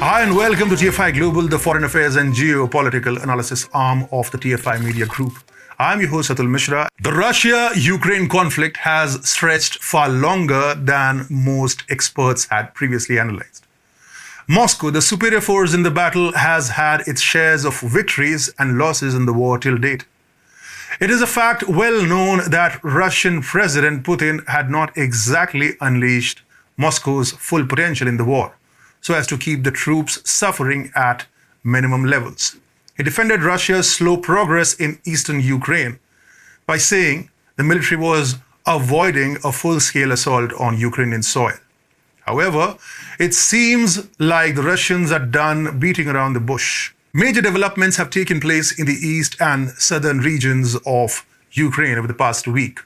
Hi and welcome to TFI Global, the foreign affairs and geopolitical analysis arm of the TFI Media Group. I'm your host Atul Mishra. The Russia-Ukraine conflict has stretched far longer than most experts had previously analyzed. Moscow, the superior force in the battle, has had its shares of victories and losses in the war till date. It is a fact well known that Russian President Putin had not exactly unleashed Moscow's full potential in the war, so as to keep the troops suffering at minimum levels. He defended Russia's slow progress in eastern Ukraine by saying the military was avoiding a full-scale assault on Ukrainian soil. However, it seems like the Russians are done beating around the bush. Major developments have taken place in the east and southern regions of Ukraine over the past week.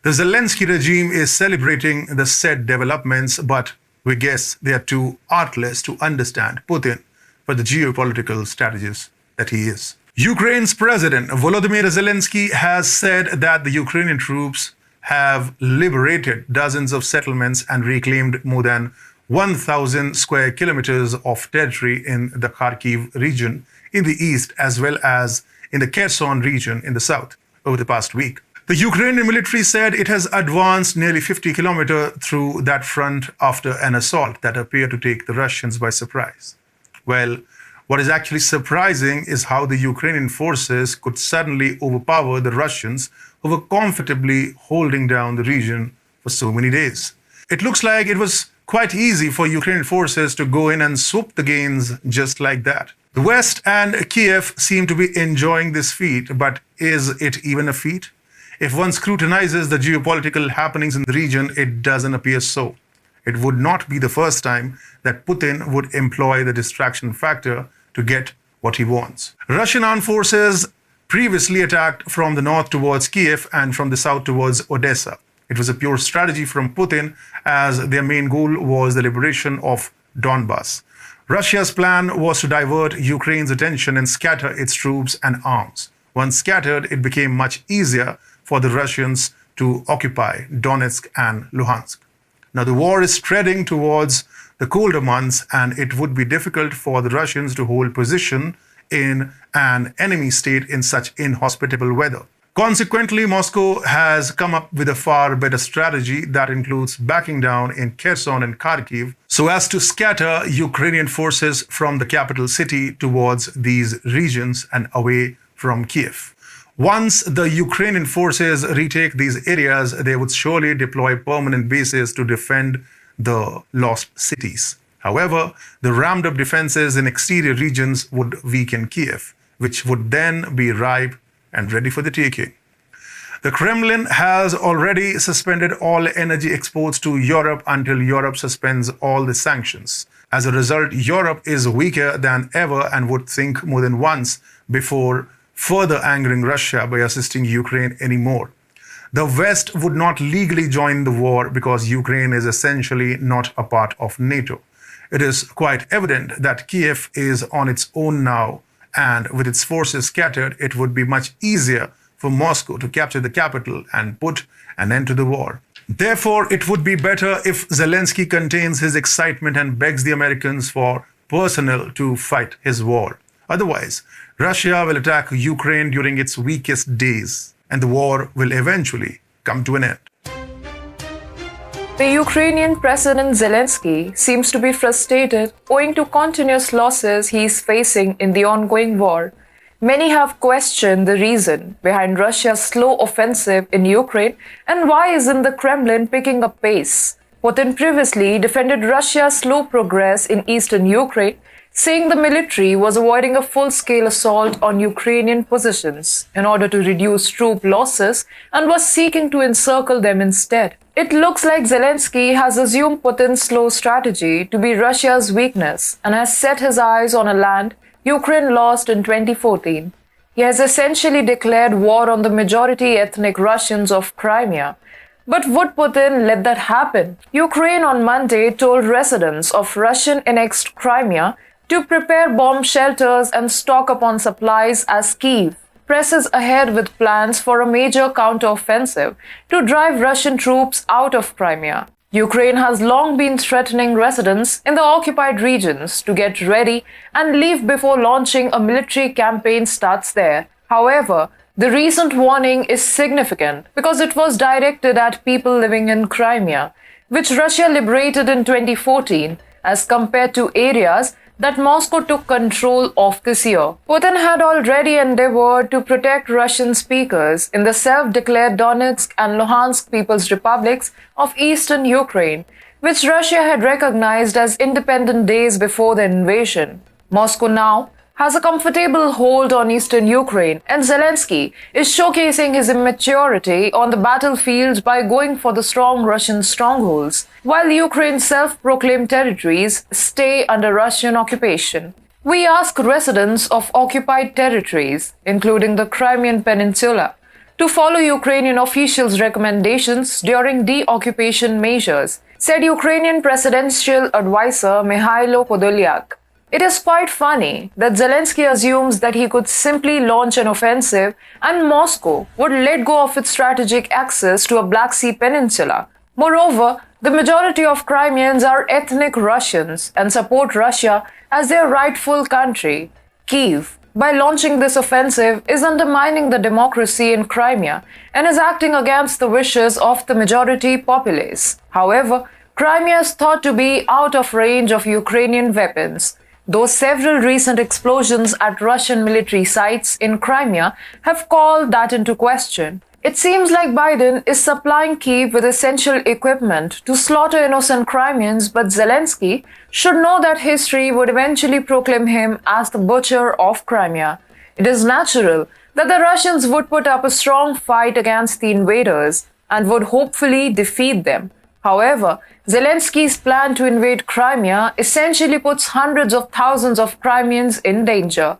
The Zelensky regime is celebrating the said developments, but we guess they are too artless to understand Putin for the geopolitical strategist that he is. Ukraine's President Volodymyr Zelensky has said that the Ukrainian troops have liberated dozens of settlements and reclaimed more than 1,000 square kilometers of territory in the Kharkiv region in the east, as well as in the Kherson region in the south over the past week. The Ukrainian military said it has advanced nearly 50 kilometers through that front after an assault that appeared to take the Russians by surprise. Well, what is actually surprising is how the Ukrainian forces could suddenly overpower the Russians who were comfortably holding down the region for so many days. It looks like it was quite easy for Ukrainian forces to go in and swoop the gains just like that. The West and Kyiv seem to be enjoying this feat, but is it even a feat? If one scrutinizes the geopolitical happenings in the region, it doesn't appear so. It would not be the first time that Putin would employ the distraction factor to get what he wants. Russian armed forces previously attacked from the north towards Kyiv and from the south towards Odessa. It was a pure strategy from Putin, as their main goal was the liberation of Donbas. Russia's plan was to divert Ukraine's attention and scatter its troops and arms. Once scattered, it became much easier for the Russians to occupy Donetsk and Luhansk. Now, the war is treading towards the colder months, and it would be difficult for the Russians to hold position in an enemy state in such inhospitable weather. Consequently, Moscow has come up with a far better strategy that includes backing down in Kherson and Kharkiv so as to scatter Ukrainian forces from the capital city towards these regions and away from Kyiv. Once the Ukrainian forces retake these areas, they would surely deploy permanent bases to defend the lost cities. However, the rammed-up defenses in exterior regions would weaken Kyiv, which would then be ripe and ready for the taking. The Kremlin has already suspended all energy exports to Europe until Europe suspends all the sanctions. As a result, Europe is weaker than ever and would think more than once before further angering Russia by assisting Ukraine anymore. The West would not legally join the war because Ukraine is essentially not a part of NATO. It is quite evident that Kyiv is on its own now, and with its forces scattered, it would be much easier for Moscow to capture the capital and put an end to the war. Therefore, it would be better if Zelensky contains his excitement and begs the Americans for personnel to fight his war. Otherwise, Russia will attack Ukraine during its weakest days, and the war will eventually come to an end. The Ukrainian President Zelensky seems to be frustrated owing to continuous losses he is facing in the ongoing war. Many have questioned the reason behind Russia's slow offensive in Ukraine and why isn't the Kremlin picking up pace. Putin previously defended Russia's slow progress in eastern Ukraine, saying the military was avoiding a full-scale assault on Ukrainian positions in order to reduce troop losses and was seeking to encircle them instead. It looks like Zelensky has assumed Putin's slow strategy to be Russia's weakness and has set his eyes on a land Ukraine lost in 2014. He has essentially declared war on the majority ethnic Russians of Crimea. But would Putin let that happen? Ukraine on Monday told residents of Russian-annexed Crimea to prepare bomb shelters and stock up on supplies as Kyiv presses ahead with plans for a major counteroffensive to drive Russian troops out of Crimea. Ukraine has long been threatening residents in the occupied regions to get ready and leave before launching a military campaign starts there. However, the recent warning is significant because it was directed at people living in Crimea, which Russia liberated in 2014, as compared to areas that Moscow took control of this year. Putin had already endeavored to protect Russian speakers in the self-declared Donetsk and Luhansk People's Republics of eastern Ukraine, which Russia had recognized as independent days before the invasion. Moscow now has a comfortable hold on eastern Ukraine, and Zelensky is showcasing his immaturity on the battlefield by going for the strong Russian strongholds, while Ukraine's self-proclaimed territories stay under Russian occupation. We ask residents of occupied territories, including the Crimean Peninsula, to follow Ukrainian officials' recommendations during de-occupation measures, said Ukrainian presidential advisor Mikhailo Podolyak. It is quite funny that Zelensky assumes that he could simply launch an offensive and Moscow would let go of its strategic access to a Black Sea peninsula. Moreover, the majority of Crimeans are ethnic Russians and support Russia as their rightful country. Kyiv, by launching this offensive, is undermining the democracy in Crimea and is acting against the wishes of the majority populace. However, Crimea is thought to be out of range of Ukrainian weapons, though several recent explosions at Russian military sites in Crimea have called that into question. It seems like Biden is supplying Kyiv with essential equipment to slaughter innocent Crimeans, but Zelensky should know that history would eventually proclaim him as the butcher of Crimea. It is natural that the Russians would put up a strong fight against the invaders and would hopefully defeat them. However, Zelensky's plan to invade Crimea essentially puts hundreds of thousands of Crimeans in danger.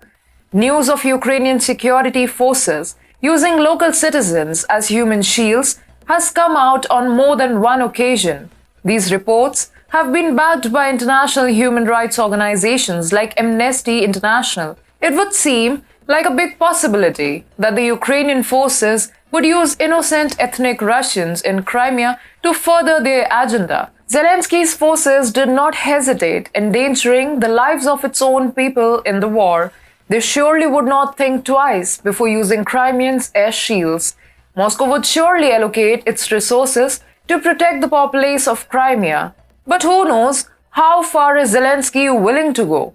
News of Ukrainian security forces using local citizens as human shields has come out on more than one occasion. These reports have been backed by international human rights organizations like Amnesty International. It would seem like a big possibility that the Ukrainian forces would use innocent ethnic Russians in Crimea to further their agenda. Zelensky's forces did not hesitate endangering the lives of its own people in the war. They surely would not think twice before using Crimeans as shields. Moscow would surely allocate its resources to protect the populace of Crimea. But who knows how far is Zelensky willing to go?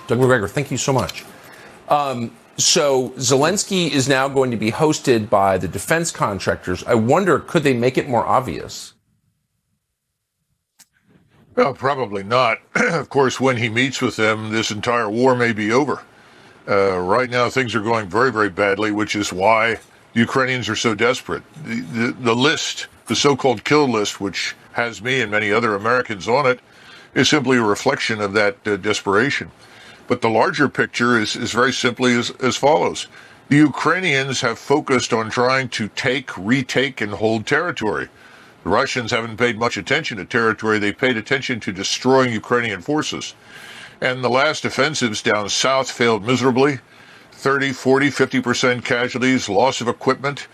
Doug McGregor, thank you so much. So Zelensky is now going to be hosted by the defense contractors. I wonder, could they make it more obvious? Well, probably not. Of course, when he meets with them, this entire war may be over. Right now, things are going very, very badly, which is why the Ukrainians are so desperate. The list, the so-called kill list, which has me and many other Americans on it, is simply a reflection of that desperation. But the larger picture is very simply as follows. The Ukrainians have focused on trying to take, retake, and hold territory. The Russians haven't paid much attention to territory. They paid attention to destroying Ukrainian forces. And the last offensives down south failed miserably. 30, 40, 50% casualties, loss of equipment.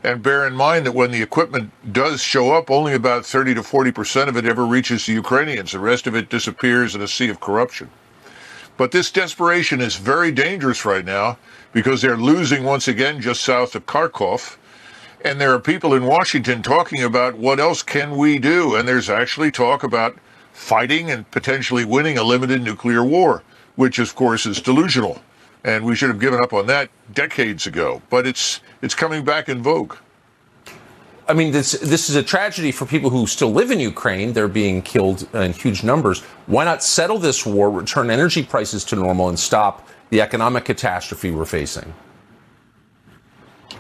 And bear in mind that when the equipment does show up, only about 30 to 40% of it ever reaches the Ukrainians. The rest of it disappears in a sea of corruption. But this desperation is very dangerous right now because they're losing once again just south of Kharkov. And there are people in Washington talking about what else can we do? And there's actually talk about fighting and potentially winning a limited nuclear war, which of course is delusional. And we should have given up on that decades ago. But it's coming back in vogue. I mean, this is a tragedy for people who still live in Ukraine. They're being killed in huge numbers. Why not settle this war, return energy prices to normal, and stop the economic catastrophe we're facing?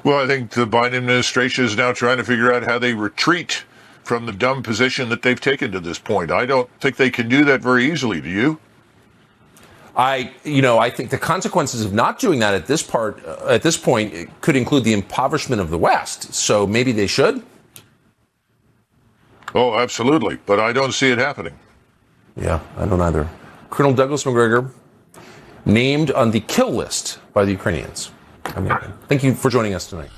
Well, I think the Biden administration is now trying to figure out how they retreat from the dumb position that they've taken to this point. I don't think they can do that very easily. Do you? I think the consequences of not doing that at this point could include the impoverishment of the West. So maybe they should. Oh, absolutely. But I don't see it happening. Yeah, I don't either. Colonel Douglas McGregor, named on the kill list by the Ukrainians. Thank you for joining us tonight.